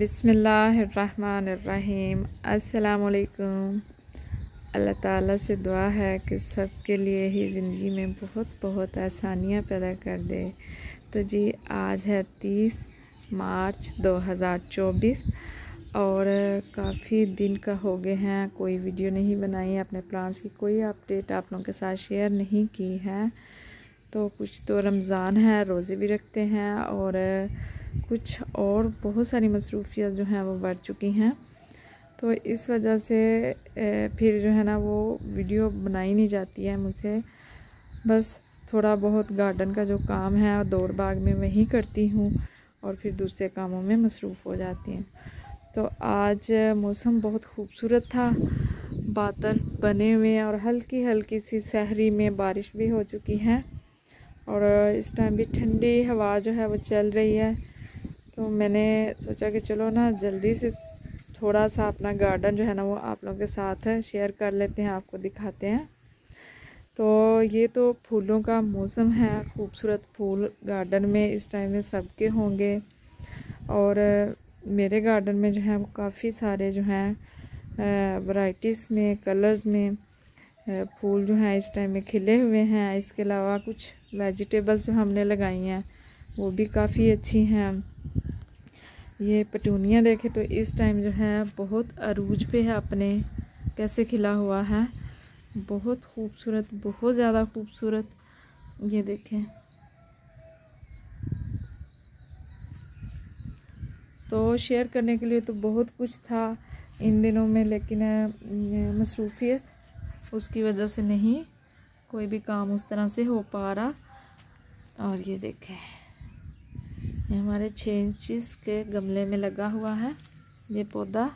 बिस्मिल्लाहिर्रहमानिर्रहीम। अस्सलामुअलैकुम। अल्लाह ताला से दुआ है कि सब के लिए ही ज़िंदगी में बहुत बहुत आसानियाँ पैदा कर दे। तो जी आज है 30 मार्च 2024 और काफ़ी दिन का हो गए हैं कोई वीडियो नहीं बनाई, अपने प्लान्स की कोई अपडेट आप लोगों के साथ शेयर नहीं की है। तो कुछ तो रमज़ान है, रोज़े भी रखते हैं और कुछ और बहुत सारी मसरूफियत जो हैं वो बढ़ चुकी हैं। तो इस वजह से फिर जो है ना वो वीडियो बनाई नहीं जाती है मुझसे। बस थोड़ा बहुत गार्डन का जो काम है और दौड़ भाग में वही करती हूँ और फिर दूसरे कामों में मसरूफ़ हो जाती हूँ। तो आज मौसम बहुत खूबसूरत था, बादल बने हुए हैं और हल्की हल्की सी सहरी में बारिश भी हो चुकी है और इस टाइम भी ठंडी हवा जो है वो चल रही है। तो मैंने सोचा कि चलो ना जल्दी से थोड़ा सा अपना गार्डन जो है ना वो आप लोगों के साथ शेयर कर लेते हैं, आपको दिखाते हैं। तो ये तो फूलों का मौसम है, खूबसूरत फूल गार्डन में इस टाइम में सबके होंगे और मेरे गार्डन में जो है वो काफ़ी सारे जो हैं वैराइटीज़ में कलर्स में फूल जो हैं इस टाइम में खिले हुए हैं। इसके अलावा कुछ वेजिटेबल्स जो हमने लगाई हैं वो भी काफ़ी अच्छी हैं। ये पेटूनिया देखें तो इस टाइम जो है बहुत अरूज पे है अपने, कैसे खिला हुआ है, बहुत खूबसूरत, बहुत ज़्यादा खूबसूरत। ये देखें। तो शेयर करने के लिए तो बहुत कुछ था इन दिनों में, लेकिन मसरूफियत उसकी वजह से नहीं कोई भी काम उस तरह से हो पा रहा। और ये देखें, ये हमारे 6 इंचेस के गमले में लगा हुआ है ये पौधा।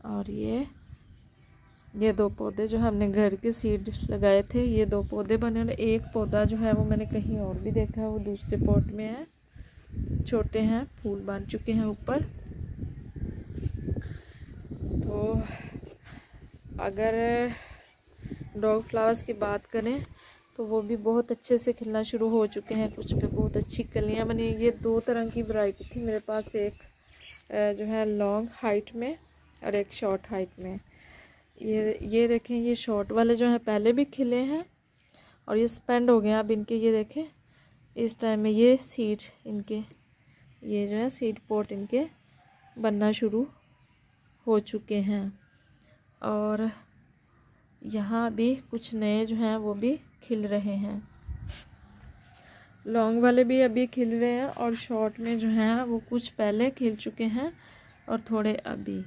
और ये 2 पौधे जो हमने घर के सीड लगाए थे, ये 2 पौधे बने और एक पौधा जो है वो मैंने कहीं और भी देखा है, वो दूसरे पॉट में है, छोटे हैं, फूल बन चुके हैं ऊपर। तो अगर डॉग फ्लावर्स की बात करें तो वो भी बहुत अच्छे से खिलना शुरू हो चुके हैं, कुछ पे बहुत अच्छी कलियां बनी। ये 2 तरह की वैरायटी थी मेरे पास, एक जो है लॉन्ग हाइट में और एक शॉर्ट हाइट में। ये देखें, ये शॉर्ट वाले जो हैं पहले भी खिले हैं और ये स्पेंड हो गए हैं अब इनके। ये देखें इस टाइम में ये सीड इनके, ये जो है सीड पॉट इनके बनना शुरू हो चुके हैं। और यहाँ भी कुछ नए जो हैं वो भी खिल रहे हैं, लॉन्ग वाले भी अभी खिल रहे हैं और शॉर्ट में जो हैं वो कुछ पहले खिल चुके हैं और थोड़े अभी।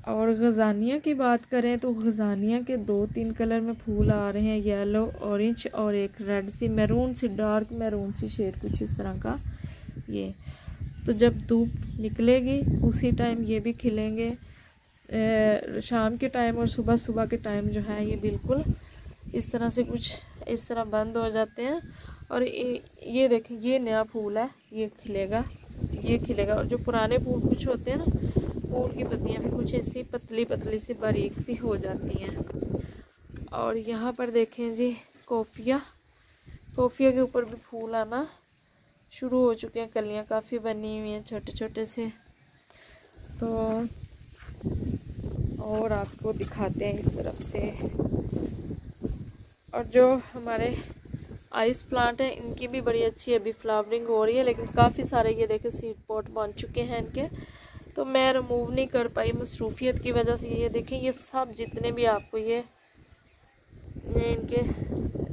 और गजानिया की बात करें तो गजानिया के 2-3 कलर में फूल आ रहे हैं, येलो, ऑरेंज और एक रेड सी मैरून सी, डार्क मैरून सी शेड कुछ इस तरह का। ये तो जब धूप निकलेगी उसी टाइम ये भी खिलेंगे। शाम के टाइम और सुबह सुबह के टाइम जो है ये बिल्कुल इस तरह से कुछ इस तरह बंद हो जाते हैं। और ये देखें, ये नया फूल है, ये खिलेगा, ये खिलेगा। और जो पुराने फूल कुछ होते हैं ना, फूल की पत्तियां फिर कुछ ऐसी पतली पतली सी बारीक सी हो जाती हैं। और यहाँ पर देखें जी कोफिया के ऊपर भी फूल आना शुरू हो चुके हैं, कलियाँ काफ़ी बनी हुई हैं छोटे छोटे से। तो और आपको दिखाते हैं इस तरफ से। और जो हमारे आइस प्लांट हैं इनकी भी बड़ी अच्छी अभी फ्लावरिंग हो रही है, लेकिन काफ़ी सारे ये देखें सीड पॉट बन चुके हैं इनके, तो मैं रिमूव नहीं कर पाई मसरूफियत की वजह से। ये देखें, ये सब जितने भी आपको ये इनके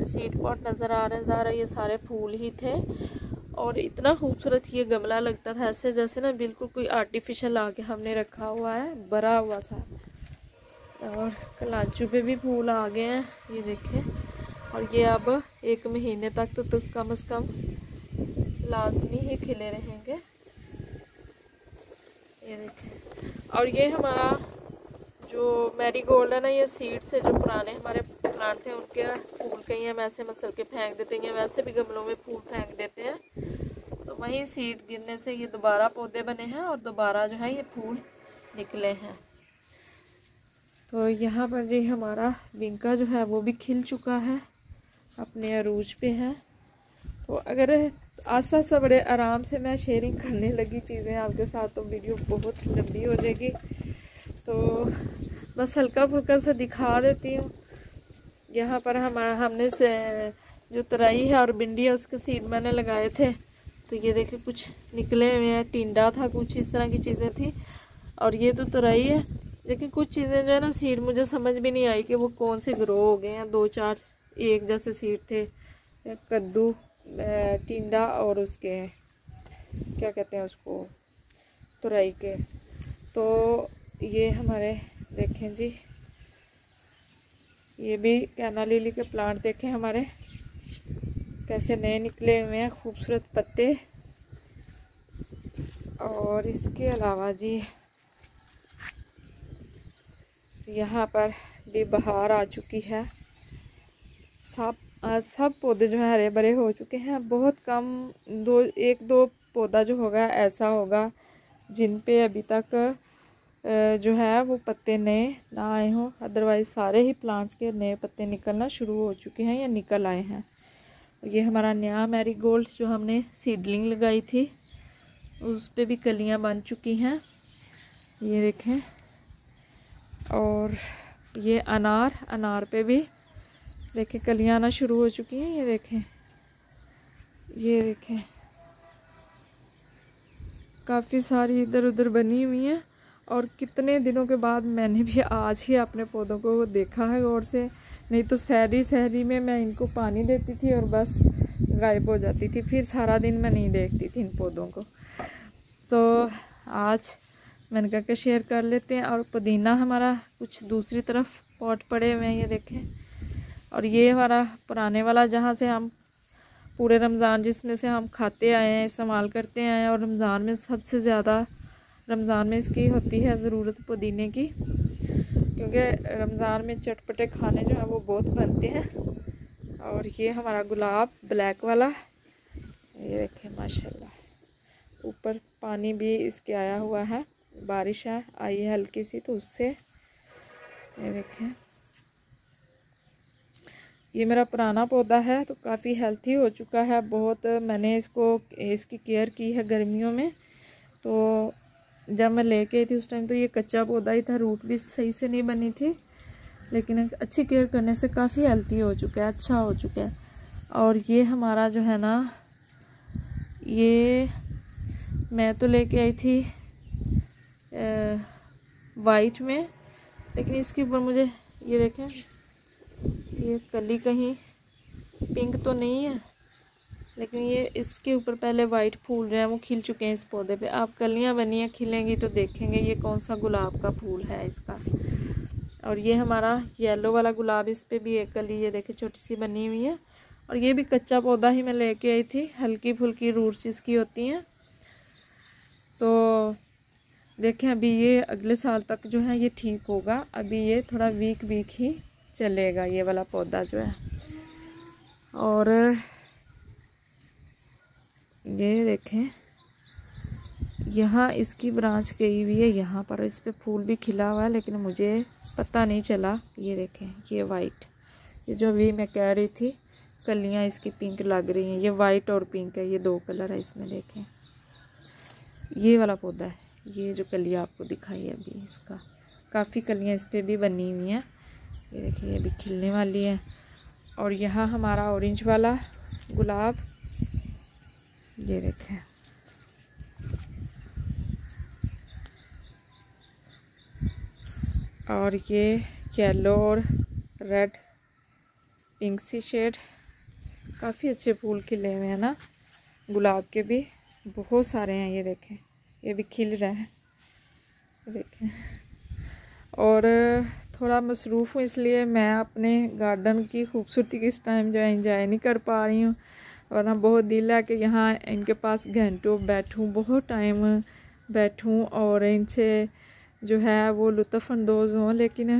सीड पॉट नज़र आ रहे हैं ज़रा, ये सारे फूल ही थे। और इतना खूबसूरत ये गमला लगता था, ऐसे जैसे ना बिल्कुल कोई आर्टिफिशियल आके हमने रखा हुआ है, भरा हुआ था। और कलांचू पे भी फूल आ गए हैं, ये देखें। और ये अब 1 महीने तक तो कम से कम लाजमी ही खिले रहेंगे, ये देखें। और ये हमारा जो मैरीगोल्ड है ना, ये सीड से जो पुराने हमारे प्लांट थे उनके फूल कहीं हम ऐसे मसल के फेंक देते हैं, वैसे भी गमलों में फूल फेंक देते हैं, तो वहीं सीड गिरने से ये दोबारा पौधे बने हैं और दोबारा जो है ये फूल निकले हैं। तो यहाँ पर जी हमारा विंका जो है वो भी खिल चुका है, अपने अरूज पे है। तो अगर आस्ता सा बड़े आराम से मैं शेयरिंग करने लगी चीज़ें आपके साथ, तो वीडियो बहुत लंबी हो जाएगी, तो बस हल्का फुल्का सा दिखा देती हूँ। यहाँ पर हमने से जो तराई है और भिंडी है उसके सीड मैंने लगाए थे, तो ये देखिए कुछ निकले हुए हैं, टिंडा था, कुछ इस तरह की चीज़ें थी। और ये तो तराई है, लेकिन कुछ चीज़ें जो है ना सीड मुझे समझ भी नहीं आई कि वो कौन से ग्रो हो गए हैं। 2-4 एक जैसे सीड थे, कद्दू, टिंडा और उसके क्या कहते हैं उसको, तुरई के। तो ये हमारे देखें जी, ये भी कैना लिली के प्लांट देखें हमारे कैसे नए निकले हुए हैं, खूबसूरत पत्ते। और इसके अलावा जी यहाँ पर भी बहार आ चुकी है। सब पौधे जो हैं हरे भरे हो चुके हैं। बहुत कम 1-2 पौधा जो होगा ऐसा होगा जिन पे अभी तक जो है वो पत्ते नए ना आए हों, अदरवाइज़ सारे ही प्लांट्स के नए पत्ते निकलना शुरू हो चुके हैं या निकल आए हैं। ये हमारा नया मैरीगोल्ड जो हमने सीडलिंग लगाई थी उस पे भी कलियां बन चुकी हैं, ये देखें। और ये अनार पे भी देखें कलियां आना शुरू हो चुकी हैं, ये देखें, ये देखें काफ़ी सारी इधर उधर बनी हुई हैं। और कितने दिनों के बाद मैंने भी आज ही अपने पौधों को देखा है गौर से, नहीं तो सहरी में मैं इनको पानी देती थी और बस गायब हो जाती थी, फिर सारा दिन मैं नहीं देखती थी इन पौधों को। तो आज मैंने कहा कि शेयर कर लेते हैं। और पुदीना हमारा कुछ दूसरी तरफ पॉट पड़े हुए हैं, ये देखें। और ये हमारा पुराने वाला जहाँ से हम पूरे रमज़ान जिसमें से हम खाते आए हैं, इस्तेमाल करते आए हैं, और रमज़ान में सबसे ज़्यादा रमज़ान में इसकी होती है ज़रूरत पुदीने की, क्योंकि रमज़ान में चटपटे खाने जो हैं वो बहुत बनते हैं। और ये हमारा गुलाब ब्लैक वाला, ये देखें माशाल्लाह, ऊपर पानी भी इसके आया हुआ है, बारिश आई है हल्की सी तो उससे, ये देखें। ये मेरा पुराना पौधा है तो काफ़ी हेल्थी हो चुका है बहुत। मैंने इसकी केयर की है गर्मियों में, तो जब मैं लेके आई थी उस टाइम तो ये कच्चा पौधा ही था, रूट भी सही से नहीं बनी थी, लेकिन अच्छी केयर करने से काफ़ी हेल्थी हो चुका है, अच्छा हो चुका है। और ये हमारा जो है ना, ये मैं तो लेके आई थी वाइट में, लेकिन इसके ऊपर मुझे ये देखें, ये कली कहीं पिंक तो नहीं है, लेकिन ये इसके ऊपर पहले वाइट फूल जो है वो खिल चुके हैं इस पौधे पे। आप कलियां बनी हैं, खिलेंगी तो देखेंगे ये कौन सा गुलाब का फूल है इसका। और ये हमारा येलो वाला गुलाब, इस पे भी एक कली ये देखे छोटी सी बनी हुई है। और ये भी कच्चा पौधा ही मैं लेके आई थी, हल्की फुल्की रूट्स इसकी होती हैं। तो देखें अभी ये अगले साल तक जो है ये ठीक होगा, अभी ये थोड़ा वीक ही चलेगा ये वाला पौधा जो है। और ये देखें यहाँ इसकी ब्रांच गई हुई है, यहाँ पर इस पे फूल भी खिला हुआ है, लेकिन मुझे पता नहीं चला। ये देखें ये वाइट, ये जो अभी मैं कह रही थी कलियाँ इसकी पिंक लग रही हैं, ये वाइट और पिंक है, ये 2 कलर है इसमें। देखें ये वाला पौधा है, ये जो कलियाँ आपको दिखाई है अभी, इसका काफ़ी कलियाँ इस पर भी बनी हुई हैं, ये देखिए ये भी खिलने वाली है। और यहाँ हमारा ऑरेंज वाला गुलाब, ये देखें और ये येलो और रेड पिंक सी शेड, काफ़ी अच्छे फूल खिले हुए हैं ना, गुलाब के भी बहुत सारे हैं, ये देखें ये भी खिल रहे हैं, देखें। और थोड़ा मसरूफ़ हूँ इसलिए मैं अपने गार्डन की खूबसूरती किस टाइम जो है इंजॉय नहीं कर पा रही हूँ, वरना बहुत दिल है कि यहाँ इनके पास घंटों बैठूँ, बहुत टाइम बैठूँ और इनसे जो है वो लुत्फ़ अंदोज़ हों, लेकिन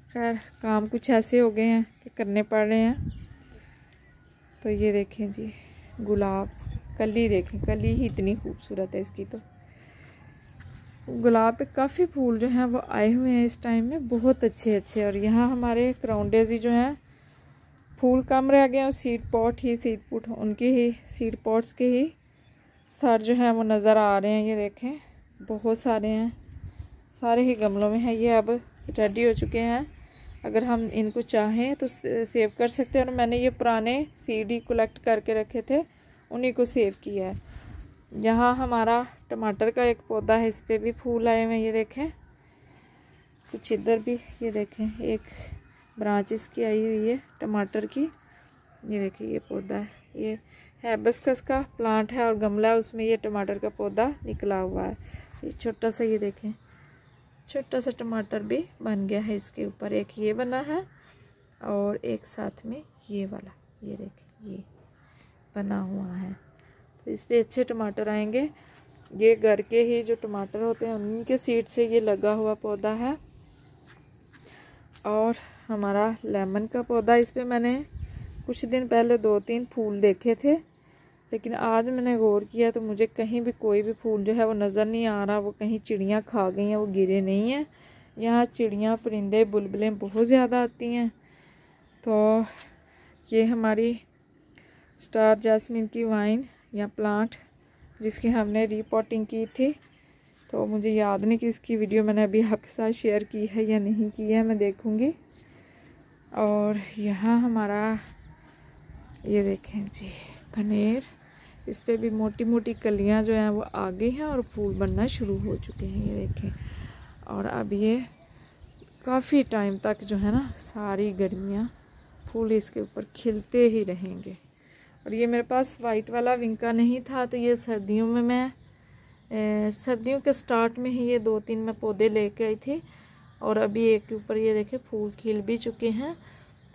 खैर काम कुछ ऐसे हो गए हैं कि करने पड़ रहे हैं। तो ये देखें जी गुलाब, कली देखें, कली ही इतनी खूबसूरत है इसकी। तो गुलाब पे काफ़ी फूल जो हैं वो आए हुए हैं इस टाइम में, बहुत अच्छे। और यहाँ हमारे क्राउन डेज़ी जो हैं फूल कम रह गए और सीड पॉट उनके ही सीड पॉट्स के ही सर जो है वो नज़र आ रहे हैं। ये देखें बहुत सारे हैं, सारे ही गमलों में हैं। ये अब रेडी हो चुके हैं। अगर हम इनको चाहें तो सेव कर सकते हैं। और मैंने ये पुराने सीड ही कलेक्ट करके रखे थे, उन्हीं को सेव किया है। यहाँ हमारा टमाटर का एक पौधा है, इस पर भी फूल आए हुए हैं। ये देखें कुछ इधर भी, ये देखें एक ब्रांच इसकी आई हुई है टमाटर की। ये देखिए ये पौधा है, ये हिबिस्कस का प्लांट है और गमला है, उसमें ये टमाटर का पौधा निकला हुआ है। ये छोटा सा, ये देखें छोटा सा टमाटर भी बन गया है इसके ऊपर। एक ये बना है और एक साथ में ये वाला, ये देखें ये बना हुआ है। तो इस पे अच्छे टमाटर आएंगे। ये घर के ही जो टमाटर होते हैं उन्हीं के सीड से ये लगा हुआ पौधा है। और हमारा लेमन का पौधा, इस पे मैंने कुछ दिन पहले 2-3 फूल देखे थे, लेकिन आज मैंने गौर किया तो मुझे कहीं भी कोई भी फूल जो है वो नज़र नहीं आ रहा। वो कहीं चिड़ियाँ खा गई हैं, वो गिरे नहीं हैं। यहाँ चिड़ियाँ परिंदे बुलबुलें बहुत ज़्यादा आती हैं। तो ये हमारी स्टार जैस्मिन की वाइन या प्लांट जिसकी हमने रीपॉटिंग की थी, तो मुझे याद नहीं कि इसकी वीडियो मैंने अभी आपके साथ शेयर की है या नहीं की है, मैं देखूँगी। और यहाँ हमारा ये देखें जी कनेर, इस पे भी मोटी मोटी कलियां जो हैं वो आ गई हैं और फूल बनना शुरू हो चुके हैं। ये देखें, और अब ये काफ़ी टाइम तक जो है ना सारी गर्मियाँ फूल इसके ऊपर खिलते ही रहेंगे। और ये मेरे पास वाइट वाला विंका नहीं था, तो ये सर्दियों में मैं सर्दियों के स्टार्ट में ही ये 2-3 मैं पौधे लेके आई थी। और अभी एक के ऊपर ये देखें फूल खिल भी चुके हैं।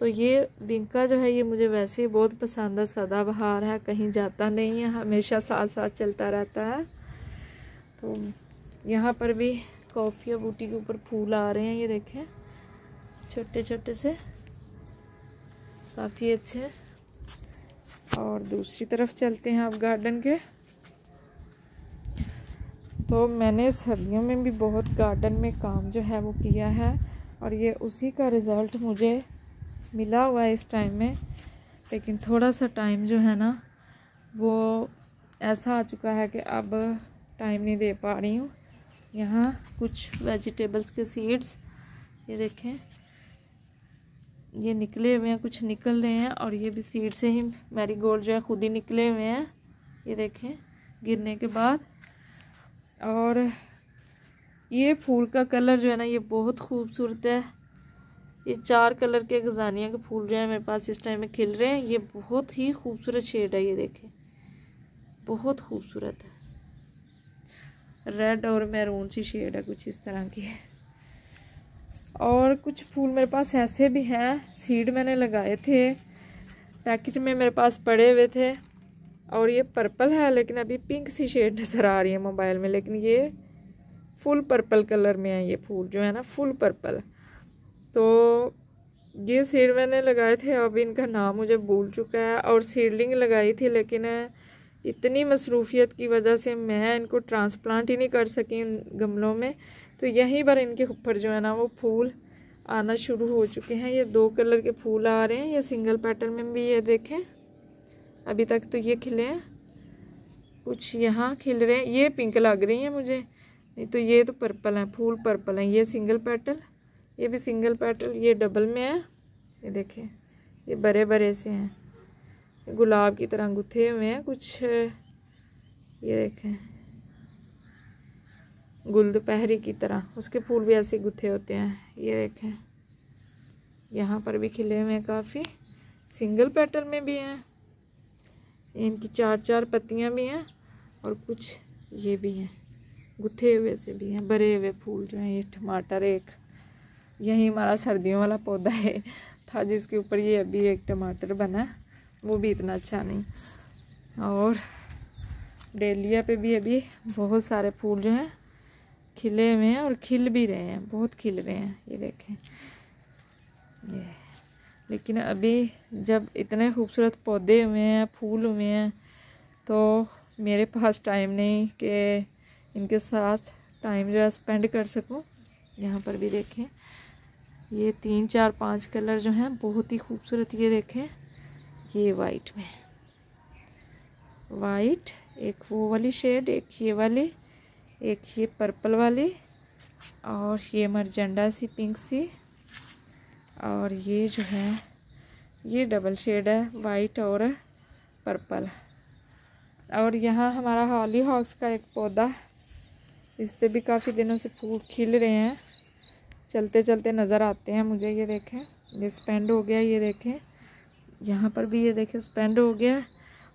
तो ये विंका जो है ये मुझे वैसे ही बहुत पसंद है, सदाबहार है, कहीं जाता नहीं है, हमेशा साथ साथ चलता रहता है। तो यहाँ पर भी कॉफ़िया बूटी के ऊपर फूल आ रहे हैं, ये देखें छोटे छोटे से, काफ़ी अच्छे। और दूसरी तरफ चलते हैं आप गार्डन के। तो मैंने सर्दियों में भी बहुत गार्डन में काम जो है वो किया है और ये उसी का रिज़ल्ट मुझे मिला हुआ है इस टाइम में। लेकिन थोड़ा सा टाइम जो है ना वो ऐसा आ चुका है कि अब टाइम नहीं दे पा रही हूँ। यहाँ कुछ वेजिटेबल्स के सीड्स ये देखें ये निकले हुए हैं, कुछ निकल रहे हैं। और ये भी सीड से ही मैरीगोल्ड जो है खुद ही निकले हुए हैं, ये देखें गिरने के बाद। और ये फूल का कलर जो है ना ये बहुत खूबसूरत है। ये 4 कलर के गजानिया के फूल जो है मेरे पास इस टाइम में खिल रहे हैं। ये बहुत ही खूबसूरत शेड है, ये देखें बहुत खूबसूरत है। रेड और मैरून सी शेड है कुछ इस तरह की। और कुछ फूल मेरे पास ऐसे भी हैं, सीड मैंने लगाए थे, पैकेट में मेरे पास पड़े हुए थे। और ये पर्पल है, लेकिन अभी पिंक सी शेड नज़र आ रही है मोबाइल में, लेकिन ये फुल पर्पल कलर में है। ये फूल जो है ना फुल पर्पल। तो ये सीड मैंने लगाए थे, अभी इनका नाम मुझे भूल चुका है। और सीडलिंग लगाई थी, लेकिन इतनी मसरूफियत की वजह से मैं इनको ट्रांसप्लांट ही नहीं कर सकी गमलों में। तो यहीं पर इनके ऊपर जो है ना वो फूल आना शुरू हो चुके हैं। ये 2 कलर के फूल आ रहे हैं, ये सिंगल पेटल में भी, ये देखें अभी तक तो ये खिले हैं, कुछ यहाँ खिल रहे हैं। ये पिंक लग रही है मुझे, नहीं तो ये तो पर्पल है, फूल पर्पल है। ये सिंगल पेटल, ये भी सिंगल पेटल, ये डबल में है। ये देखें ये बड़े बड़े से हैं, गुलाब की तरह गुथे हुए हैं कुछ। ये देखें गुलदपहरी की तरह, उसके फूल भी ऐसे गुथे होते हैं। ये देखें यहाँ पर भी खिले हुए हैं काफ़ी, सिंगल पेटल में भी हैं। इनकी 4-4 पत्तियाँ भी हैं और कुछ ये भी हैं गुथे हुए से भी हैं, भरे हुए फूल जो हैं। ये टमाटर एक यही हमारा सर्दियों वाला पौधा है था जिसके ऊपर ये अभी एक टमाटर बना, वो भी इतना अच्छा नहीं। और डेलिया पे भी अभी बहुत सारे फूल जो हैं खिले हुए हैं और खिल भी रहे हैं, बहुत खिल रहे हैं। ये देखें ये, लेकिन अभी जब इतने खूबसूरत पौधे हुए हैं, फूल हुए हैं, तो मेरे पास टाइम नहीं कि इनके साथ टाइम जो है स्पेंड कर सकूं। यहाँ पर भी देखें ये 3 4 5 कलर जो हैं बहुत ही खूबसूरत। ये देखें, ये वाइट में, वाइट एक वो वाली शेड, एक ये वाली, एक ये पर्पल वाली, और ये मरजेंडा सी पिंक सी, और ये जो है ये डबल शेड है, वाइट और पर्पल। और यहाँ हमारा हॉली हॉक्स का एक पौधा, इस पे भी काफ़ी दिनों से फूल खिल रहे हैं, चलते चलते नज़र आते हैं मुझे। ये देखें, ये स्पेंड हो गया, ये देखें यहाँ पर भी, ये देखें स्पेंड हो गया,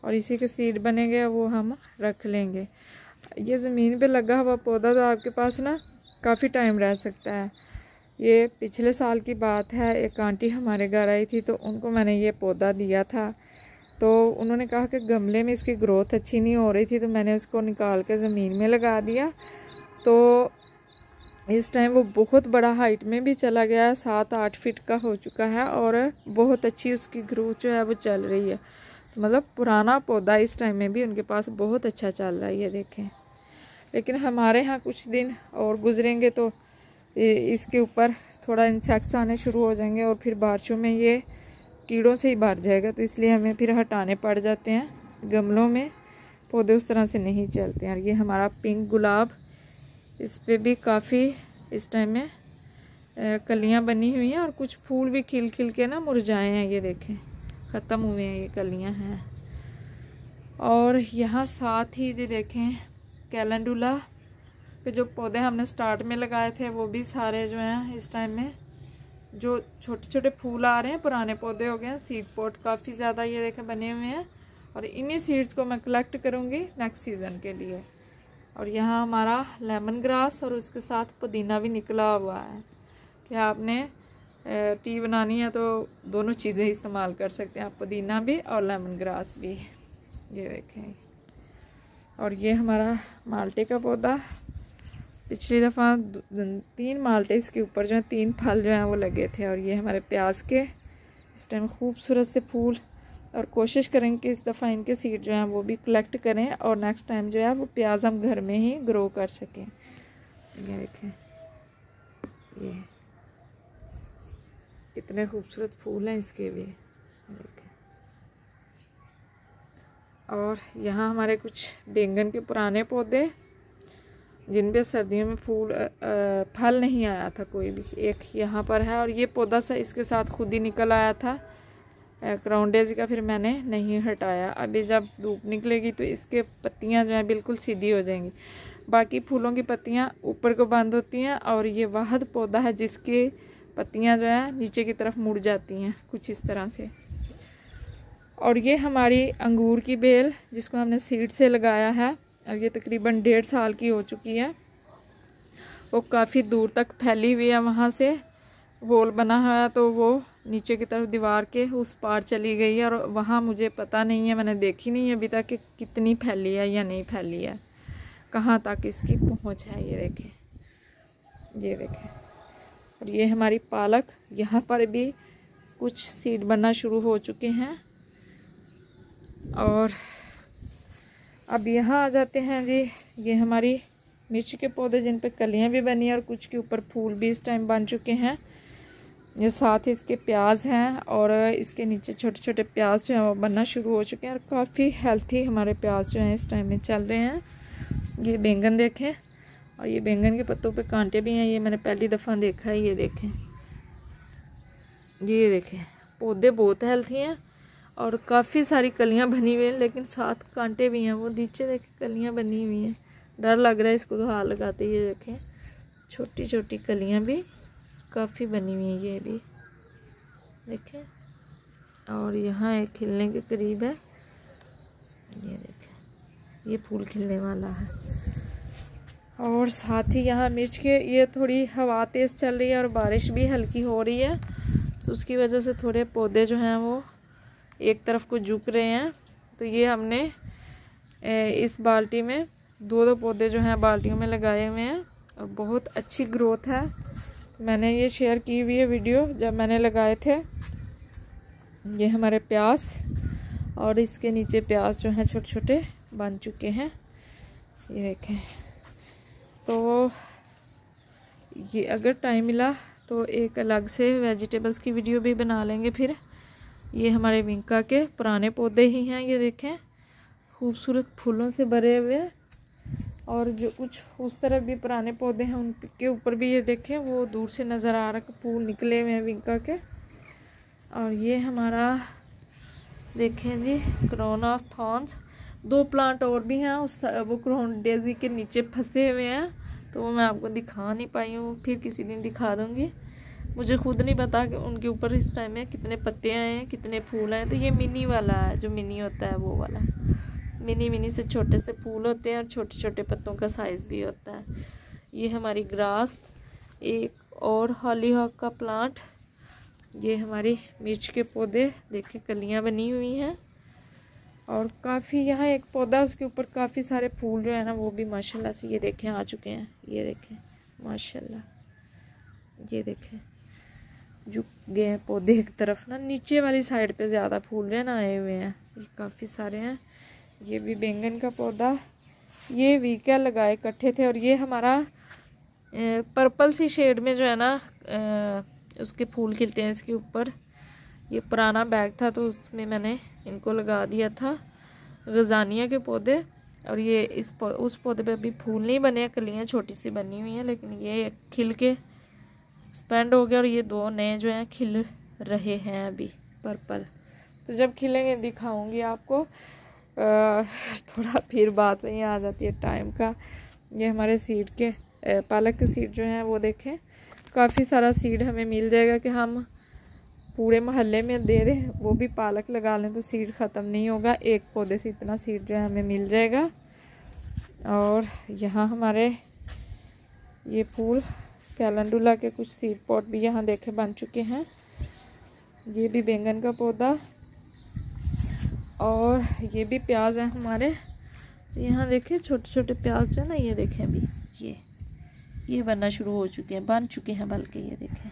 और इसी के सीड बनेंगे, वो हम रख लेंगे। ये ज़मीन पे लगा हुआ पौधा तो आपके पास ना काफ़ी टाइम रह सकता है। ये पिछले साल की बात है, एक आंटी हमारे घर आई थी तो उनको मैंने ये पौधा दिया था, तो उन्होंने कहा कि गमले में इसकी ग्रोथ अच्छी नहीं हो रही थी, तो मैंने उसको निकाल के ज़मीन में लगा दिया। तो इस टाइम वो बहुत बड़ा हाइट में भी चला गया, 7-8 फीट का हो चुका है, और बहुत अच्छी उसकी ग्रोथ जो है वो चल रही है। मतलब पुराना पौधा इस टाइम में भी उनके पास बहुत अच्छा चल रहा है, ये देखें। लेकिन हमारे यहाँ कुछ दिन और गुजरेंगे तो इसके ऊपर थोड़ा इंसेक्ट्स आने शुरू हो जाएंगे, और फिर बारिशों में ये कीड़ों से ही भर जाएगा, तो इसलिए हमें फिर हटाने पड़ जाते हैं। गमलों में पौधे उस तरह से नहीं चलते हैं। और ये हमारा पिंक गुलाब, इस पे भी काफ़ी इस टाइम में कलियां बनी हुई हैं, और कुछ फूल भी खिल खिल के ना मुरझाए हैं, ये देखें ख़त्म हुए हैं, ये कलियां हैं। और यहाँ साथ ही ये देखें कैलेंडुला के जो पौधे हमने स्टार्ट में लगाए थे वो भी सारे जो हैं इस टाइम में जो छोटे छोटे फूल आ रहे हैं, पुराने पौधे हो गए हैं। सीड पॉट काफ़ी ज़्यादा ये देखें बने हुए हैं, और इन्हीं सीड्स को मैं कलेक्ट करूँगी नेक्स्ट सीज़न के लिए। और यहाँ हमारा लेमन ग्रास और उसके साथ पुदीना भी निकला हुआ है कि आपने टी बनानी है तो दोनों चीज़ें इस्तेमाल कर सकते हैं आप, पुदीना भी और लेमन ग्रास भी। ये देखें, और ये हमारा माल्टे का पौधा, पिछली दफ़ा 3 माल्टे इसके ऊपर जो है 3 फल जो हैं वो लगे थे। और ये हमारे प्याज के इस टाइम खूबसूरत से फूल, और कोशिश करेंगे कि इस दफ़ा इनके सीड जो हैं वो भी कलेक्ट करें, और नेक्स्ट टाइम जो है वो प्याज हम घर में ही ग्रो कर सकें। ये देखें, ये कितने खूबसूरत फूल हैं इसके भी, देखें। और यहाँ हमारे कुछ बैंगन के पुराने पौधे जिन पे सर्दियों में फल नहीं आया था कोई भी, एक यहाँ पर है, और ये पौधा सा इसके साथ खुद ही निकल आया था क्राउन डेज़ी का, फिर मैंने नहीं हटाया। अभी जब धूप निकलेगी तो इसके पत्तियाँ जो हैं बिल्कुल सीधी हो जाएंगी। बाकी फूलों की पत्तियाँ ऊपर को बंद होती हैं, और ये वाहद पौधा है जिसके पत्तियाँ जो है नीचे की तरफ मुड़ जाती हैं कुछ इस तरह से। और ये हमारी अंगूर की बेल जिसको हमने सीड से लगाया है, और ये तकरीबन 1.5 साल की हो चुकी है, वो काफ़ी दूर तक फैली हुई है। वहाँ से होल बना हुआ है तो वो नीचे की तरफ दीवार के उस पार चली गई है, और वहाँ मुझे पता नहीं है, मैंने देखी नहीं है अभी तक कि कितनी फैली है या नहीं फैली है, कहाँ तक इसकी पहुँच है। ये देखें, ये देखें। और ये हमारी पालक, यहाँ पर भी कुछ सीड बनना शुरू हो चुके हैं। और अब यहाँ आ जाते हैं जी, ये हमारी मिर्च के पौधे जिन पे कलियाँ भी बनी हैं, और कुछ के ऊपर फूल भी इस टाइम बन चुके हैं। ये साथ ही इसके प्याज हैं, और इसके नीचे छोटे छोटे प्याज जो हैं वो बनना शुरू हो चुके हैं, और काफ़ी हेल्थी हमारे प्याज जो हैं इस टाइम में चल रहे हैं। ये बैंगन देखें, और ये बैंगन के पत्तों पे कांटे भी हैं, ये मैंने पहली दफ़ा देखा है। ये देखें, ये देखें, पौधे बहुत हेल्थी हैं, और काफ़ी सारी कलियां बनी हुई हैं, लेकिन साथ कांटे भी हैं। वो नीचे देखें कलियां बनी हुई हैं, डर लग रहा है इसको तो हाथ लगाते। ये देखें, छोटी छोटी कलियां भी काफ़ी बनी हुई हैं, ये भी देखें। और यहाँ एक खिलने के करीब है, ये देखें, ये फूल खिलने वाला है। और साथ ही यहाँ मिर्च के, ये थोड़ी हवा तेज़ चल रही है और बारिश भी हल्की हो रही है, तो उसकी वजह से थोड़े पौधे जो हैं वो एक तरफ को झुक रहे हैं। तो ये हमने इस बाल्टी में 2-2 पौधे जो हैं बाल्टियों में लगाए हुए हैं, और बहुत अच्छी ग्रोथ है। मैंने ये शेयर की हुई है वीडियो जब मैंने लगाए थे। ये हमारे प्याज, और इसके नीचे प्याज जो हैं छोटे छोटे बन चुके हैं, ये देखें। तो ये अगर टाइम मिला तो एक अलग से वेजिटेबल्स की वीडियो भी बना लेंगे फिर। ये हमारे विंका के पुराने पौधे ही हैं, ये देखें खूबसूरत फूलों से भरे हुए। और जो कुछ उस तरफ भी पुराने पौधे हैं उनके ऊपर भी ये देखें वो दूर से नज़र आ रहा है फूल निकले हुए हैं विंका के। और ये हमारा देखें जी क्राउन ऑफ थॉर्न्स। 2 प्लांट और भी हैं उस वो क्राउन डेजी के नीचे फंसे हुए हैं, तो वो मैं आपको दिखा नहीं पाई हूँ, फिर किसी दिन दिखा दूँगी। मुझे खुद नहीं पता कि उनके ऊपर इस टाइम में कितने पत्ते आए हैं, कितने फूल आए। तो ये मिनी वाला है, जो मिनी होता है वो वाला। मिनी से छोटे से फूल होते हैं और छोटे छोटे पत्तों का साइज़ भी होता है। ये हमारी ग्रास, एक और हॉलीहॉक का प्लांट। ये हमारी मिर्च के पौधे देखें कलियां बनी हुई हैं। और काफ़ी यहाँ एक पौधा उसके ऊपर काफ़ी सारे फूल जो है ना वो भी माशाल्लाह से ये देखें आ चुके हैं। ये देखें माशाल्लाह, ये देखें झुक गए हैं पौधे एक तरफ ना, नीचे वाली साइड पे ज़्यादा फूल जो है ना आए हुए हैं, ये काफ़ी सारे हैं। ये भी बैंगन का पौधा, ये वीका लगाए इकट्ठे थे। और ये हमारा पर्पल सी शेड में जो है ना उसके फूल खिलते हैं इसके ऊपर। ये पुराना बैग था तो उसमें मैंने इनको लगा दिया था, गजानिया के पौधे। और ये उस पौधे पे अभी फूल नहीं बने, कलियाँ छोटी सी बनी हुई हैं, लेकिन ये खिल के स्पेंड हो गया। और ये 2 नए जो हैं खिल रहे हैं अभी पर्पल। तो जब खिलेंगे दिखाऊंगी आपको। थोड़ा फिर बात वहीं आ जाती है टाइम का। ये हमारे सीड के पालक के सीड जो हैं वो देखें काफ़ी सारा सीड हमें मिल जाएगा कि हम पूरे मोहल्ले में दे रहे हैं, वो भी पालक लगा लें तो सीड ख़त्म नहीं होगा। एक पौधे से इतना सीड जो है हमें मिल जाएगा। और यहाँ हमारे ये फूल कैलेंडुला के कुछ सीड पॉट भी यहाँ देखे बन चुके हैं। ये भी बैंगन का पौधा और ये भी प्याज है हमारे। यहाँ देखें छोटे छोटे प्याज जो है ना, ये देखें अभी ये बनना शुरू हो चुके हैं, बन चुके हैं बल्कि, ये देखें।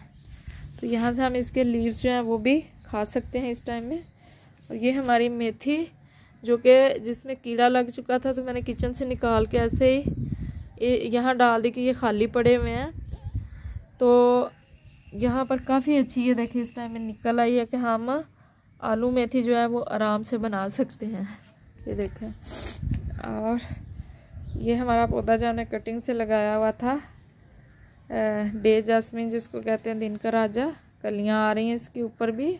तो यहाँ से हम इसके लीव्स जो हैं वो भी खा सकते हैं इस टाइम में। और ये हमारी मेथी जो कि जिसमें कीड़ा लग चुका था, तो मैंने किचन से निकाल के ऐसे ही यहाँ डाल दी कि ये खाली पड़े हुए हैं। तो यहाँ पर काफ़ी अच्छी ये देखिए इस टाइम में निकल आई है कि हम आलू मेथी जो है वो आराम से बना सकते हैं, ये देखें। और ये हमारा पौधा जो हमने कटिंग से लगाया हुआ था, डे जास्मिन जिसको कहते हैं, दिन का राजा। कलियां आ रही हैं इसके ऊपर भी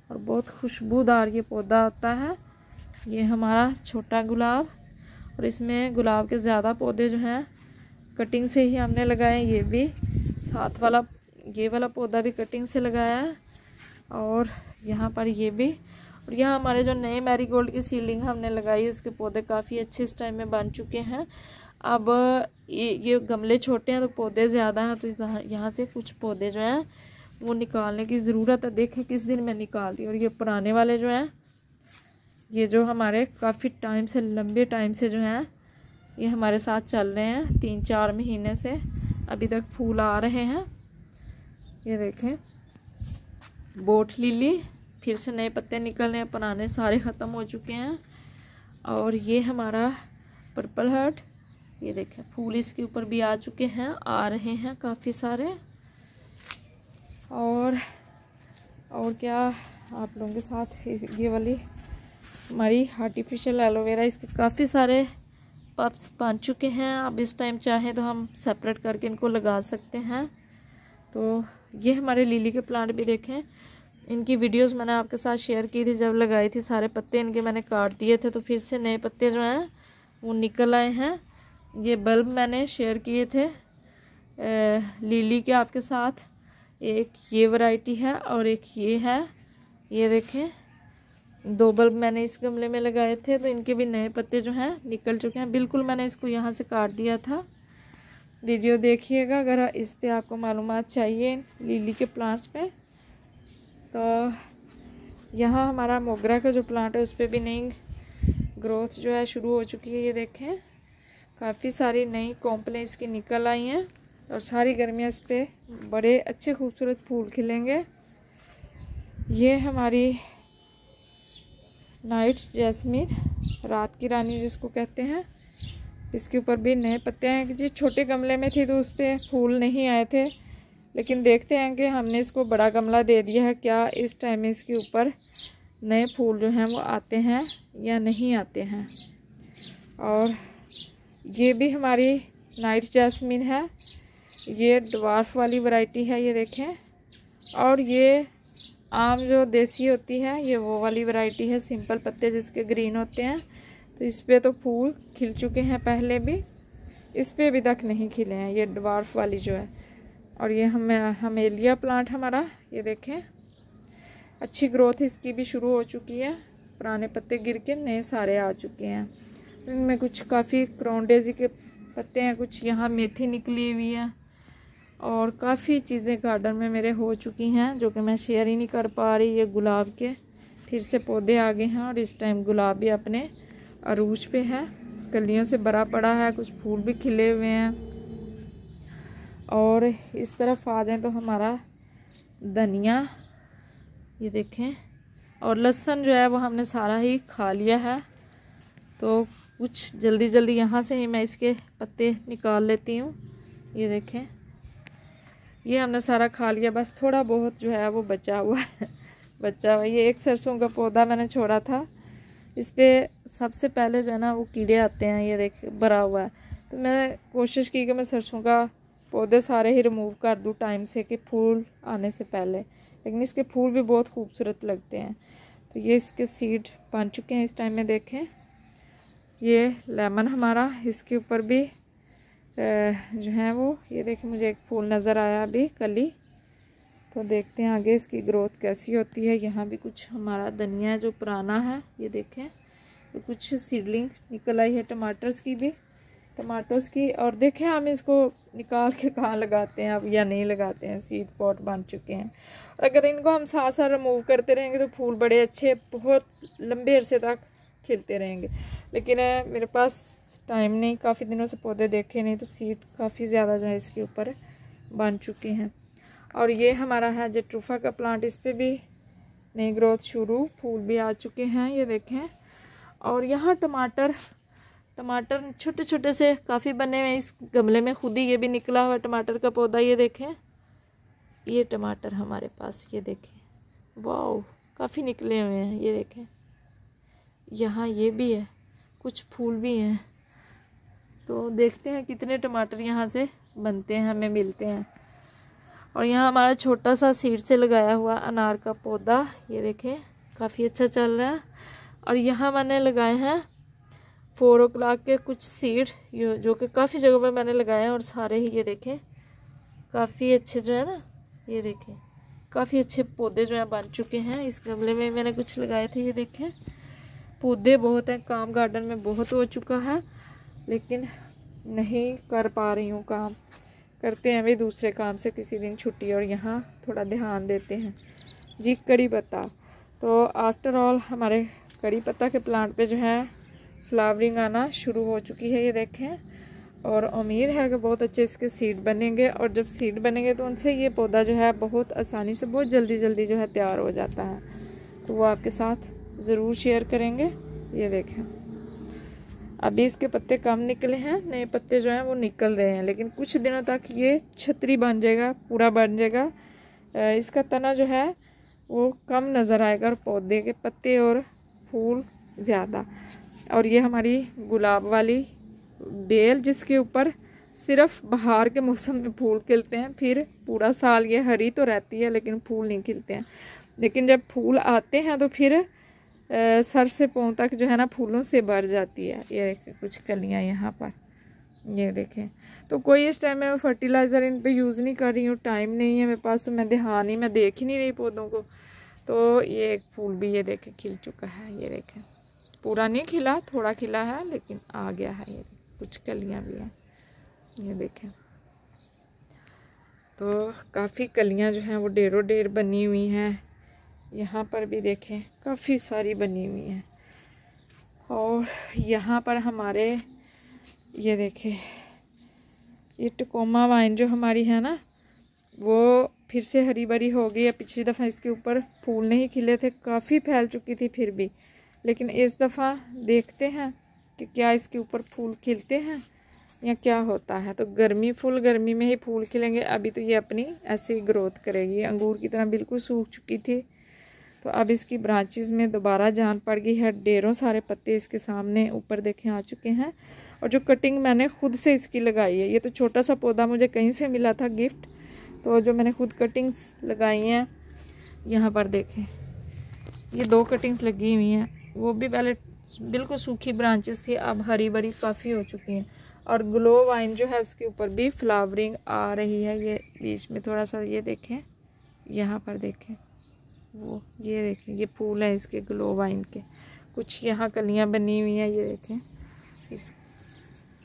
और बहुत खुशबूदार ये पौधा होता है। ये हमारा छोटा गुलाब, और इसमें गुलाब के ज़्यादा पौधे जो हैं कटिंग से ही हमने लगाए। ये भी साथ वाला ये वाला पौधा भी कटिंग से लगाया है। और यहाँ पर ये भी, और यहाँ हमारे जो नए मैरीगोल्ड की सीडलिंग हमने लगाई उसके पौधे काफ़ी अच्छे इस टाइम में बन चुके हैं। अब ये गमले छोटे हैं तो पौधे ज़्यादा हैं, तो यहाँ से कुछ पौधे जो हैं वो निकालने की ज़रूरत है। देखें किस दिन मैं निकाल दी। और ये पुराने वाले जो हैं, ये जो हमारे काफ़ी टाइम से, लंबे टाइम से जो हैं ये हमारे साथ चल रहे हैं, 3-4 महीने से अभी तक फूल आ रहे हैं। ये देखें बोट लिली, फिर से नए पत्ते निकल रहे हैं, पुराने सारे ख़त्म हो चुके हैं। और ये हमारा पर्पल हार्ट, ये देखें फूल इसके ऊपर भी आ चुके हैं, आ रहे हैं काफ़ी सारे। और क्या आप लोगों के साथ ये वाली हमारी आर्टिफिशियल एलोवेरा, इसके काफ़ी सारे पप्स बन चुके हैं। अब इस टाइम चाहें तो हम सेपरेट करके इनको लगा सकते हैं। तो ये हमारे लिली के प्लांट भी देखें, इनकी वीडियोस मैंने आपके साथ शेयर की थी जब लगाई थी। सारे पत्ते इनके मैंने काट दिए थे, तो फिर से नए पत्ते जो हैं वो निकल आए हैं। ये बल्ब मैंने शेयर किए थे लिली के आपके साथ, एक ये वैरायटी है और एक ये है। ये देखें 2 बल्ब मैंने इस गमले में लगाए थे, तो इनके भी नए पत्ते जो हैं निकल चुके हैं। बिल्कुल मैंने इसको यहाँ से काट दिया था। वीडियो देखिएगा अगर इस पे आपको मालूमात चाहिए लिली के प्लांट्स पे। तो यहाँ हमारा मोगरा का जो प्लांट है उस पर भी नई ग्रोथ जो है शुरू हो चुकी है। ये देखें काफ़ी सारी नई कॉम्प्लें इसकी निकल आई हैं और सारी गर्मियाँ इस पर बड़े अच्छे खूबसूरत फूल खिलेंगे। ये हमारी नाइट जैस्मिन, रात की रानी जिसको कहते हैं, इसके ऊपर भी नए पत्ते हैं। जी छोटे गमले में थी तो उस पर फूल नहीं आए थे, लेकिन देखते हैं कि हमने इसको बड़ा गमला दे दिया है, क्या इस टाइम में इसके ऊपर नए फूल जो हैं वो आते हैं या नहीं आते हैं। और ये भी हमारी नाइट जैस्मिन है, ये ड्वार्फ वाली वैरायटी है, ये देखें। और ये आम जो देसी होती है, ये वो वाली वैरायटी है, सिंपल पत्ते जिसके ग्रीन होते हैं। तो इस पे तो फूल खिल चुके हैं पहले भी, इस पे अभी तक नहीं खिले हैं, ये ड्वार्फ वाली जो है। और ये हमेलिया प्लांट हमारा, ये देखें, अच्छी ग्रोथ इसकी भी शुरू हो चुकी है, पुराने पत्ते गिर के नए सारे आ चुके हैं। इनमें कुछ काफ़ी क्राउन डेजी के पत्ते हैं, कुछ यहाँ मेथी निकली हुई है, और काफ़ी चीज़ें गार्डन में मेरे हो चुकी हैं जो कि मैं शेयर ही नहीं कर पा रही। ये गुलाब के फिर से पौधे आ गए हैं, और इस टाइम गुलाब भी अपने अरूज पे है, कलियों से भरा पड़ा है, कुछ फूल भी खिले हुए हैं। और इस तरफ आ जाएं तो हमारा धनिया, ये देखें, और लहसुन जो है वो हमने सारा ही खा लिया है। तो कुछ जल्दी जल्दी यहाँ से ही मैं इसके पत्ते निकाल लेती हूँ। ये देखें, ये हमने सारा खा लिया, बस थोड़ा बहुत जो है वो बचा हुआ है। ये एक सरसों का पौधा मैंने छोड़ा था, इस पर सबसे पहले जो है ना वो कीड़े आते हैं, ये देख भरा हुआ है। तो मैंने कोशिश की कि मैं सरसों का पौधे सारे ही रिमूव कर दूँ टाइम से, कि फूल आने से पहले, लेकिन इसके फूल भी बहुत खूबसूरत लगते हैं। तो ये इसके सीड बन चुके हैं इस टाइम में, देखें। ये लेमन हमारा, इसके ऊपर भी जो है वो, ये देखें, मुझे एक फूल नज़र आया अभी कली। तो देखते हैं आगे इसकी ग्रोथ कैसी होती है। यहाँ भी कुछ हमारा धनिया है जो पुराना है, ये देखें। तो कुछ सीडलिंग निकल आई है टमाटर्स की। और देखें हम इसको निकाल के कहाँ लगाते हैं अब, या नहीं लगाते हैं, सीड पॉट बन चुके हैं। और अगर इनको हम साथ साथ रिमूव करते रहेंगे तो फूल बड़े अच्छे बहुत लंबे अरसे तक खिलते रहेंगे। लेकिन मेरे पास टाइम नहीं, काफ़ी दिनों से पौधे देखे नहीं, तो सीड काफ़ी ज़्यादा जो है इसके ऊपर बन चुके हैं। और ये हमारा है जेट्रूफा का प्लांट, इस पर भी नई ग्रोथ शुरू, फूल भी आ चुके हैं, ये देखें। और यहाँ टमाटर छोटे छोटे से काफ़ी बने हुए हैं इस गमले में, खुद ही ये भी निकला हुआ टमाटर का पौधा, ये देखें। ये टमाटर हमारे पास, ये देखें, वाह, काफ़ी निकले हुए हैं, ये देखें। यहाँ ये भी है, कुछ फूल भी हैं। तो देखते हैं कितने टमाटर यहाँ से बनते हैं, हमें मिलते हैं। और यहाँ हमारा छोटा सा सीड से लगाया हुआ अनार का पौधा, ये देखें, काफ़ी अच्छा चल रहा है। और यहाँ मैंने लगाए हैं 4 o'clock के कुछ सीड, जो कि काफ़ी जगह पर मैंने लगाए हैं, और सारे ही ये देखें काफ़ी अच्छे जो है ना, ये देखें काफ़ी अच्छे पौधे जो हैं बन चुके हैं। इस गमले में मैंने कुछ लगाए थे, ये देखें, पौधे बहुत हैं, काम गार्डन में बहुत हो चुका है, लेकिन नहीं कर पा रही हूँ काम। करते हैं भी दूसरे काम से किसी दिन छुट्टी, और यहाँ थोड़ा ध्यान देते हैं जी। कड़ी पत्ता, तो आफ्टर ऑल हमारे कड़ी पत्ता के प्लांट पे जो है फ्लावरिंग आना शुरू हो चुकी है, ये देखें। और उम्मीद है कि बहुत अच्छे इसके सीड बनेंगे, और जब सीड बनेंगे तो उनसे ये पौधा जो है बहुत आसानी से, बहुत जल्दी जो है तैयार हो जाता है। तो वो आपके साथ ज़रूर शेयर करेंगे। ये देखें, अभी इसके पत्ते कम निकले हैं, नए पत्ते जो हैं वो निकल रहे हैं, लेकिन कुछ दिनों तक ये छतरी बन जाएगा, पूरा बन जाएगा। इसका तना जो है वो कम नज़र आएगा, और पौधे के पत्ते और फूल ज़्यादा। और ये हमारी गुलाब वाली बेल, जिसके ऊपर सिर्फ बाहर के मौसम में फूल खिलते हैं, फिर पूरा साल ये हरी तो रहती है लेकिन फूल नहीं खिलते हैं। लेकिन जब फूल आते हैं तो फिर सर से पाँव तक जो है ना फूलों से भर जाती है। ये कुछ कलियां यहाँ पर, ये देखें। तो कोई इस टाइम में मैं फर्टिलाइज़र इन पे यूज़ नहीं कर रही हूँ, टाइम नहीं है मेरे पास, तो मैं देख ही नहीं रही पौधों को। तो ये एक फूल भी ये देखें खिल चुका है, ये देखें, पूरा नहीं खिला, थोड़ा खिला है लेकिन आ गया है। ये कुछ कलियां भी हैं, ये देखें। तो काफ़ी कलियां जो हैं वो ढेरों ढेर बनी हुई हैं। यहाँ पर भी देखें काफ़ी सारी बनी हुई हैं। और यहाँ पर हमारे ये देखें, ये टकोमा वाइन जो हमारी है ना, वो फिर से हरी भरी हो गई है। पिछली दफ़ा इसके ऊपर फूल नहीं खिले थे, काफ़ी फैल चुकी थी फिर भी, लेकिन इस दफ़ा देखते हैं कि क्या इसके ऊपर फूल खिलते हैं। या क्या होता है। तो गर्मी, फुल गर्मी में ही फूल खिलेंगे। अभी तो ये अपनी ऐसे ही ग्रोथ करेगी। अंगूर की तरह बिल्कुल सूख चुकी थी, तो अब इसकी ब्रांचेस में दोबारा जान पड़ गई है। ढेरों सारे पत्ते इसके सामने ऊपर देखें आ चुके हैं। और जो कटिंग मैंने खुद से इसकी लगाई है, ये तो छोटा सा पौधा मुझे कहीं से मिला था गिफ्ट, तो जो मैंने खुद कटिंग्स लगाई हैं, यहाँ पर देखें ये 2 कटिंग्स लगी हुई हैं। वो भी पहले बिल्कुल सूखी ब्रांचेस थी, अब हरी भरी काफ़ी हो चुकी हैं। और ग्लो वाइन जो है उसके ऊपर भी फ्लावरिंग आ रही है। ये बीच में थोड़ा सा ये देखें, यहाँ पर देखें, वो ये देखें ये फूल है इसके ग्लो वाइन के। कुछ यहाँ कलियाँ बनी हुई हैं, ये देखें।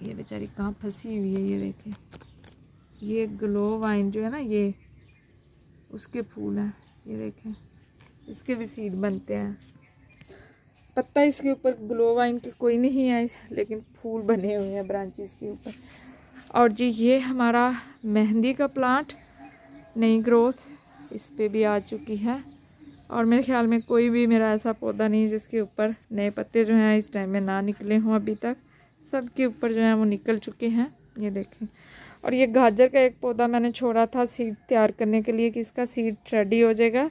ये बेचारी कहाँ फंसी हुई है, ये देखें। ये ग्लो वाइन जो है ना, ये उसके फूल हैं, ये देखें। इसके भी सीड बनते हैं। पत्ता इसके ऊपर ग्लो वाइन के कोई नहीं है, लेकिन फूल बने हुए हैं ब्रांचेस के ऊपर। और जी ये हमारा मेहंदी का प्लांट, नई ग्रोथ इस पे भी आ चुकी है। और मेरे ख्याल में कोई भी मेरा ऐसा पौधा नहीं जिसके ऊपर नए पत्ते जो हैं इस टाइम में ना निकले हों। अभी तक सब के ऊपर जो है वो निकल चुके हैं, ये देखें। और ये गाजर का एक पौधा मैंने छोड़ा था सीड तैयार करने के लिए कि इसका सीड रेडी हो जाएगा।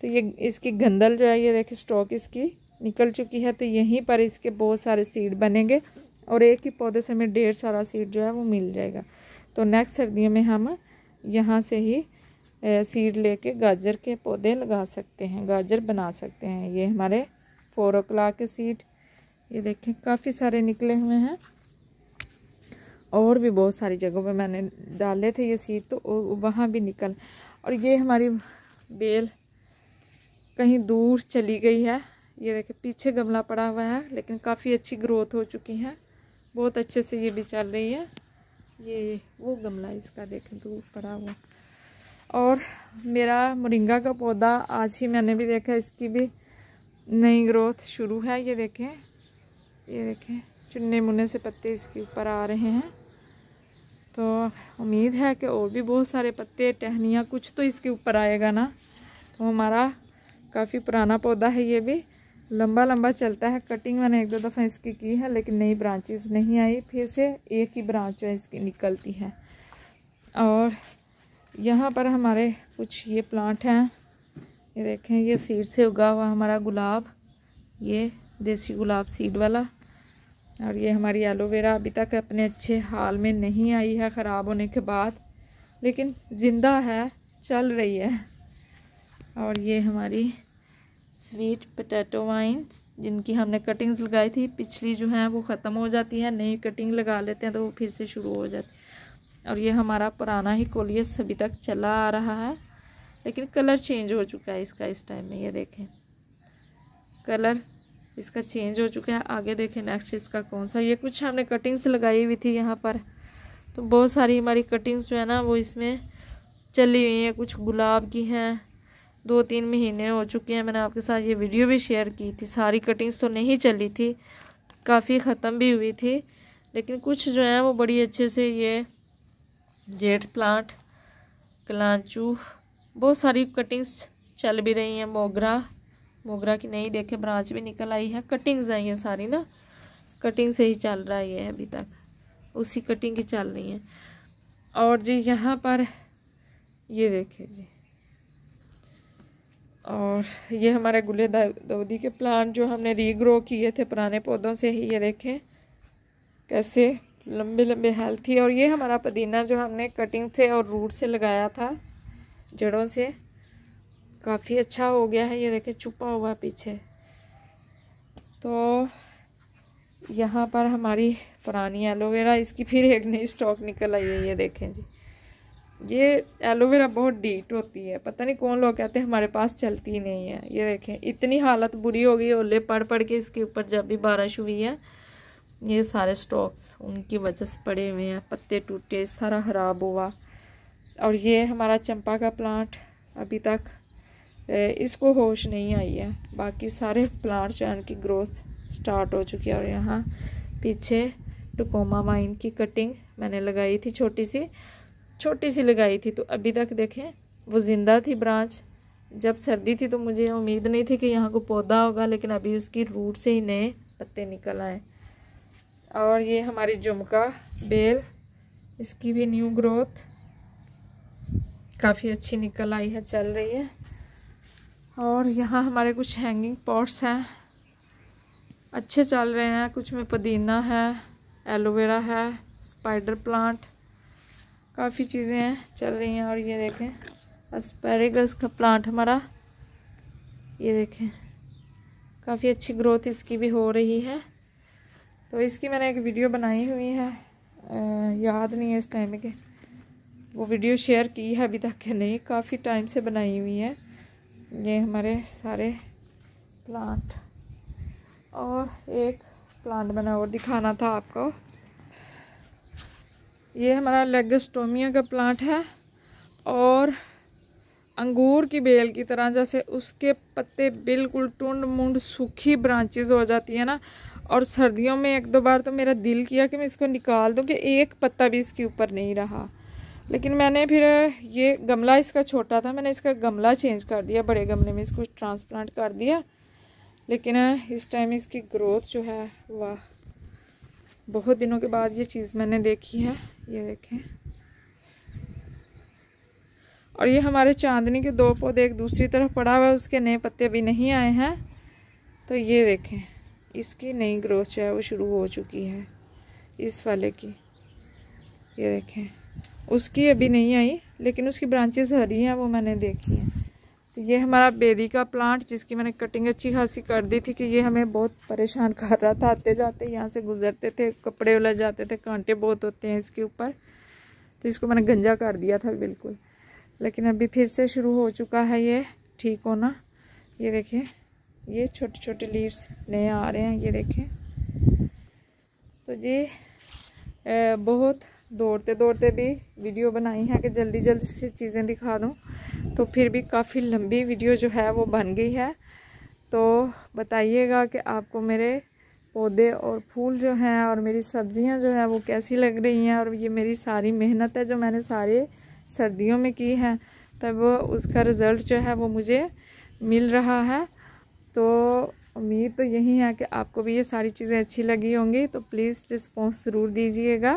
तो ये इसकी गंदल जो है, ये देखिए स्टॉक इसकी निकल चुकी है। तो यहीं पर इसके बहुत सारे सीड बनेंगे और एक ही पौधे से हमें ढेर सारा सीड जो है वो मिल जाएगा। तो नेक्स्ट सर्दियों में हम यहाँ से ही सीड लेके गाजर के पौधे लगा सकते हैं, गाजर बना सकते हैं। ये हमारे 4 o'clock के सीड, ये देखें काफ़ी सारे निकले हुए हैं। और भी बहुत सारी जगहों पे मैंने डाले थे ये सीड, तो वहाँ भी निकल। और ये हमारी बेल कहीं दूर चली गई है, ये देखें पीछे गमला पड़ा हुआ है, लेकिन काफ़ी अच्छी ग्रोथ हो चुकी है, बहुत अच्छे से ये भी चल रही है। ये वो गमला इसका देखें दूर पड़ा हुआ। और मेरा मोरिंगा का पौधा आज ही मैंने भी देखा, इसकी भी नई ग्रोथ शुरू है। ये देखें चुन्ने मुन्ने से पत्ते इसके ऊपर आ रहे हैं। तो उम्मीद है कि और भी बहुत सारे पत्ते, टहनियाँ कुछ तो इसके ऊपर आएगा ना। तो हमारा काफ़ी पुराना पौधा है, ये भी लंबा लंबा चलता है। कटिंग मैंने 1-2 दफ़ा इसकी की है, लेकिन नई ब्रांचेस नहीं आई, फिर से एक ही ब्रांच है इसकी निकलती है। और यहाँ पर हमारे कुछ ये प्लांट हैं, ये देखें ये सीड से उगा हुआ हमारा गुलाब, ये देसी गुलाब सीड वाला। और ये हमारी एलोवेरा अभी तक अपने अच्छे हाल में नहीं आई है ख़राब होने के बाद, लेकिन ज़िंदा है, चल रही है। और ये हमारी स्वीट पोटैटो वाइन्स, जिनकी हमने कटिंग्स लगाई थी, पिछली जो हैं वो ख़त्म हो जाती है, नई कटिंग लगा लेते हैं तो वो फिर से शुरू हो जाती है। और ये हमारा पुराना ही कोलियस अभी तक चला आ रहा है, लेकिन कलर चेंज हो चुका है इसका इस टाइम में। ये देखें कलर इसका चेंज हो चुका है। आगे देखें नेक्स्ट इसका कौन सा। ये कुछ हमने कटिंग्स लगाई हुई थी यहाँ पर, तो बहुत सारी हमारी कटिंग्स जो है ना वो इसमें चली हुई हैं। कुछ गुलाब की हैं, 2-3 महीने हो चुके हैं। मैंने आपके साथ ये वीडियो भी शेयर की थी। सारी कटिंग्स तो नहीं चली थी, काफ़ी ख़त्म भी हुई थी, लेकिन कुछ जो है वो बड़ी अच्छे से, ये जेट प्लांट, कलांचू, बहुत सारी कटिंग्स चल भी रही हैं। मोगरा की नई देखे ब्रांच भी निकल आई है। कटिंग्स हैं ये सारी ना, कटिंग से ही चल रहा है ये अभी तक, उसी कटिंग की चल रही है। और जी यहाँ पर ये देखे जी, और ये हमारे गुले दाऊदी के प्लांट जो हमने रीग्रो किए थे पुराने पौधों से ही, ये देखें कैसे लंबे लंबे हेल्थी। और ये हमारा पुदीना जो हमने कटिंग से और रूट से लगाया था, जड़ों से, काफ़ी अच्छा हो गया है। ये देखें छुपा हुआ पीछे। तो यहाँ पर हमारी पुरानी एलोवेरा, इसकी फिर एक नई स्टॉक निकल आई है। ये देखें जी, ये एलोवेरा बहुत डीट होती है, पता नहीं कौन लोग कहते हैं हमारे पास चलती ही नहीं है। ये देखें इतनी हालत बुरी हो गई ओले पड़ के इसके ऊपर, जब भी बारिश हुई है ये सारे स्टॉक्स उनकी वजह से पड़े हुए हैं, पत्ते टूटे, सारा ख़राब हुआ। और ये हमारा चंपा का प्लांट अभी तक इसको होश नहीं आई है, बाकी सारे प्लांट जो है उनकी ग्रोथ स्टार्ट हो चुकी है। और यहाँ पीछे टकोमा वाइन की कटिंग मैंने लगाई थी, छोटी सी लगाई थी, तो अभी तक देखें वो ज़िंदा थी ब्रांच। जब सर्दी थी तो मुझे उम्मीद नहीं थी कि यहाँ को पौधा होगा, लेकिन अभी उसकी रूट से ही नए पत्ते निकल आए। और ये हमारी झुमका बेल, इसकी भी न्यू ग्रोथ काफ़ी अच्छी निकल आई है, चल रही है। और यहाँ हमारे कुछ हैंगिंग पॉट्स हैं, अच्छे चल रहे हैं। कुछ में पुदीना है, एलोवेरा है, स्पाइडर प्लांट, काफ़ी चीज़ें हैं चल रही हैं। और ये देखें एस्पैरेगस का प्लांट हमारा, ये देखें काफ़ी अच्छी ग्रोथ इसकी भी हो रही है। तो इसकी मैंने एक वीडियो बनाई हुई है, याद नहीं है इस टाइम के वो वीडियो शेयर की है अभी तक के नहीं, काफ़ी टाइम से बनाई हुई है। ये हमारे सारे प्लांट, और एक प्लांट बना और दिखाना था आपको। ये हमारा लेगस्टोमिया का प्लांट है, और अंगूर की बेल की तरह जैसे उसके पत्ते बिल्कुल टुंड मुंड सूखी ब्रांचेस हो जाती है ना, और सर्दियों में एक दो बार तो मेरा दिल किया कि मैं इसको निकाल दूं कि एक पत्ता भी इसके ऊपर नहीं रहा। लेकिन मैंने फिर ये गमला इसका छोटा था, मैंने इसका गमला चेंज कर दिया, बड़े गमले में इसको ट्रांसप्लांट कर दिया। लेकिन इस टाइम इसकी ग्रोथ जो है वाह, बहुत दिनों के बाद ये चीज़ मैंने देखी है। ये देखें, और ये हमारे चांदनी के 2 पौधे एक दूसरी तरफ पड़ा हुआ है, उसके नए पत्ते अभी नहीं आए हैं। तो ये देखें इसकी नई ग्रोथ जो है वो शुरू हो चुकी है, इस वाले की। ये देखें उसकी अभी नहीं आई, लेकिन उसकी ब्रांचेस हरी हैं, वो मैंने देखी हैं। तो ये हमारा बेरी का प्लांट, जिसकी मैंने कटिंग अच्छी खासी कर दी थी कि ये हमें बहुत परेशान कर रहा था। आते जाते यहाँ से गुजरते थे, कपड़े उलझ जाते थे, कांटे बहुत होते हैं इसके ऊपर, तो इसको मैंने गंजा कर दिया था बिल्कुल। लेकिन अभी फिर से शुरू हो चुका है ये ठीक होना। ये देखें ये छोटे छोटे लीव्स नए आ रहे हैं, ये देखें। तो जी बहुत दौड़ते दौड़ते भी वीडियो बनाई है कि जल्दी जल्दी से चीज़ें दिखा दूँ, तो फिर भी काफ़ी लंबी वीडियो जो है वो बन गई है। तो बताइएगा कि आपको मेरे पौधे और फूल जो हैं और मेरी सब्जियां जो हैं वो कैसी लग रही हैं, और ये मेरी सारी मेहनत है जो मैंने सारे सर्दियों में की है, तब उसका रिज़ल्ट जो है वो मुझे मिल रहा है। तो उम्मीद तो यही है कि आपको भी ये सारी चीज़ें अच्छी लगी होंगी। तो प्लीज़ रिस्पॉन्स ज़रूर दीजिएगा,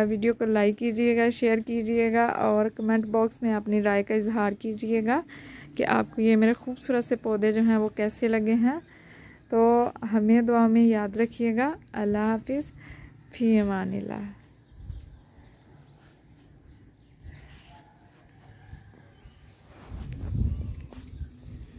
वीडियो को लाइक कीजिएगा, शेयर कीजिएगा, और कमेंट बॉक्स में अपनी राय का इजहार कीजिएगा कि आपको ये मेरे खूबसूरत से पौधे जो हैं वो कैसे लगे हैं। तो हमें दुआ में याद रखिएगा। अल्लाह हाफिज़, फ़ी अमानिल्लाह।